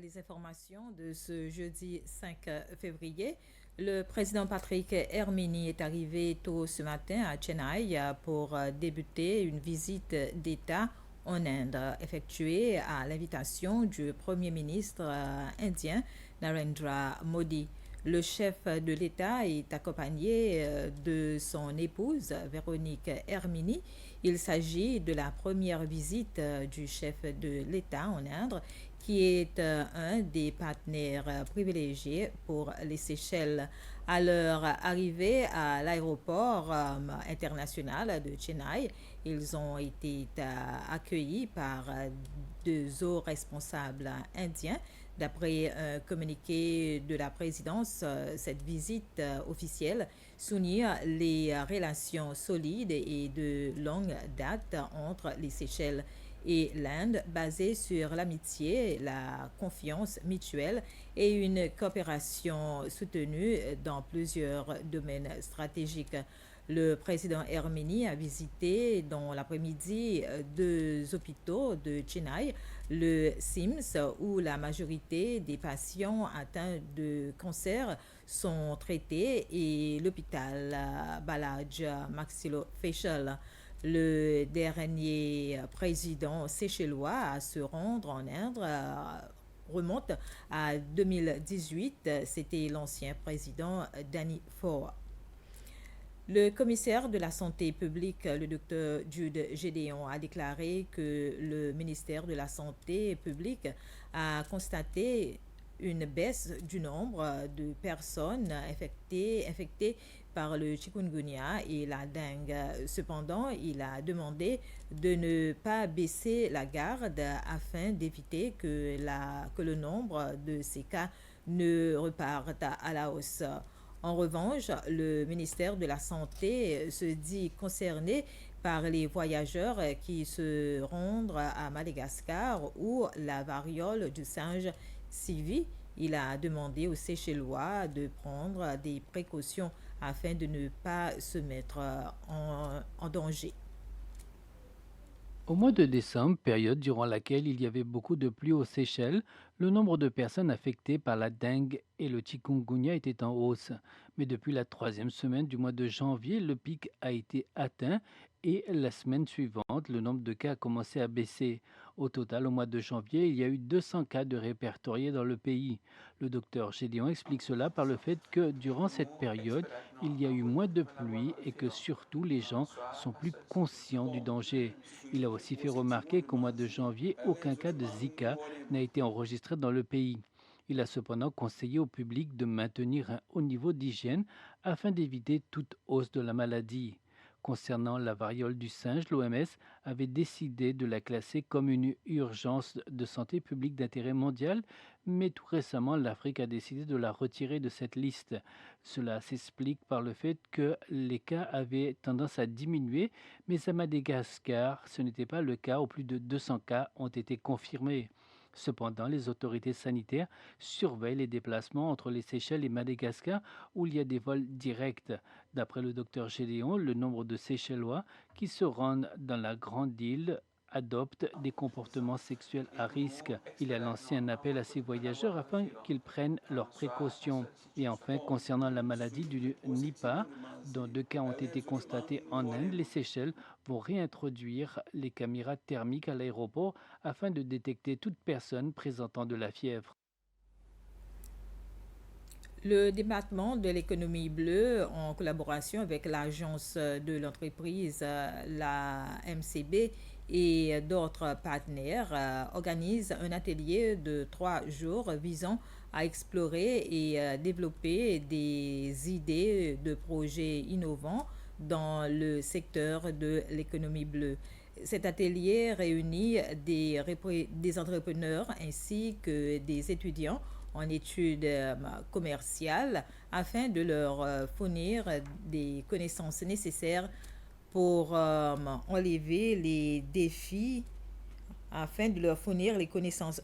les informations de ce jeudi 5 février. Le président Patrick Hermini est arrivé tôt ce matin à Chennai pour débuter une visite d'État en Inde, effectuée à l'invitation du Premier ministre indien Narendra Modi. Le chef de l'État est accompagné de son épouse Véronique Hermini. Il s'agit de la première visite du chef de l'État en Inde, qui est un des partenaires privilégiés pour les Seychelles. À leur arrivée à l'aéroport international de Chennai, ils ont été accueillis par deux hauts responsables indiens. D'après un communiqué de la présidence, cette visite officielle souligne les relations solides et de longue date entre les Seychelles et l'Inde, basée sur l'amitié, la confiance mutuelle et une coopération soutenue dans plusieurs domaines stratégiques. Le président Hermini a visité dans l'après-midi deux hôpitaux de Chennai, le SIMS, où la majorité des patients atteints de cancer sont traités, et l'hôpital Balaj Maxillofacial. Le dernier président séchellois à se rendre en Inde remonte à 2018. C'était l'ancien président Danny Ford. Le commissaire de la santé publique, le docteur Jude Gédéon, a déclaré que le ministère de la santé publique a constaté une baisse du nombre de personnes infectées par le chikungunya et la dengue. Cependant, il a demandé de ne pas baisser la garde afin d'éviter que le nombre de ces cas ne reparte à la hausse. En revanche, le ministère de la Santé se dit concerné par les voyageurs qui se rendent à Madagascar où la variole du singe sévit. Il a demandé aux Seychellois de prendre des précautions afin de ne pas se mettre en danger. Au mois de décembre, période durant laquelle il y avait beaucoup de pluie aux Seychelles, le nombre de personnes affectées par la dengue et le chikungunya était en hausse. Mais depuis la troisième semaine du mois de janvier, le pic a été atteint et la semaine suivante, le nombre de cas a commencé à baisser. Au total, au mois de janvier, il y a eu 200 cas de répertoriés dans le pays. Le docteur Gédéon explique cela par le fait que durant cette période, il y a eu moins de pluie et que surtout les gens sont plus conscients du danger. Il a aussi fait remarquer qu'au mois de janvier, aucun cas de Zika n'a été enregistré dans le pays. Il a cependant conseillé au public de maintenir un haut niveau d'hygiène afin d'éviter toute hausse de la maladie. Concernant la variole du singe, l'OMS avait décidé de la classer comme une urgence de santé publique d'intérêt mondial, mais tout récemment, l'Afrique a décidé de la retirer de cette liste. Cela s'explique par le fait que les cas avaient tendance à diminuer, mais à Madagascar, ce n'était pas le cas où plus de 200 cas ont été confirmés. Cependant, les autorités sanitaires surveillent les déplacements entre les Seychelles et Madagascar où il y a des vols directs. D'après le docteur Gédéon, le nombre de Seychellois qui se rendent dans la grande île adoptent des comportements sexuels à risque. Il a lancé un appel à ces voyageurs afin qu'ils prennent leurs précautions. Et enfin, concernant la maladie du Nipah, dont 2 cas ont été constatés en Inde, les Seychelles vont réintroduire les caméras thermiques à l'aéroport afin de détecter toute personne présentant de la fièvre. Le département de l'économie bleue, en collaboration avec l'agence de l'entreprise, la MCB, et d'autres partenaires, organise un atelier de 3 jours visant à explorer et développer des idées de projets innovants dans le secteur de l'économie bleue. Cet atelier réunit des entrepreneurs ainsi que des étudiants en études commerciales afin de leur fournir des connaissances nécessaires pour enlever les défis, afin de leur fournir les connaissances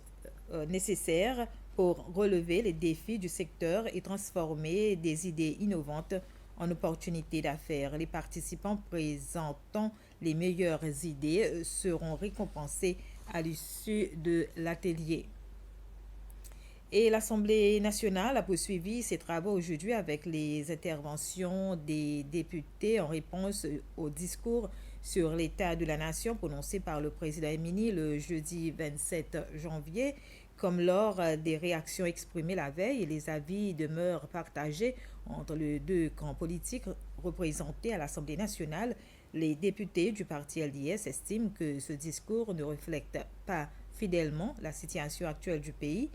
nécessaires pour relever les défis du secteur et transformer des idées innovantes en opportunités d'affaires. Les participants présentant les meilleures idées seront récompensés à l'issue de l'atelier. Et l'Assemblée nationale a poursuivi ses travaux aujourd'hui avec les interventions des députés en réponse au discours sur l'état de la nation prononcé par le président Emini le jeudi 27 janvier. Comme lors des réactions exprimées la veille, les avis demeurent partagés entre les deux camps politiques représentés à l'Assemblée nationale. Les députés du parti LDS estiment que ce discours ne reflète pas fidèlement la situation actuelle du pays.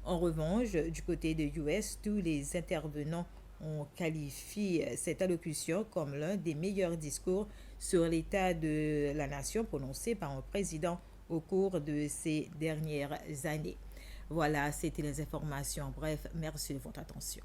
En revanche, du côté de US, tous les intervenants ont qualifié cette allocution comme l'un des meilleurs discours sur l'état de la nation prononcé par un président au cours de ces dernières années. Voilà, c'était les informations. Bref, merci de votre attention.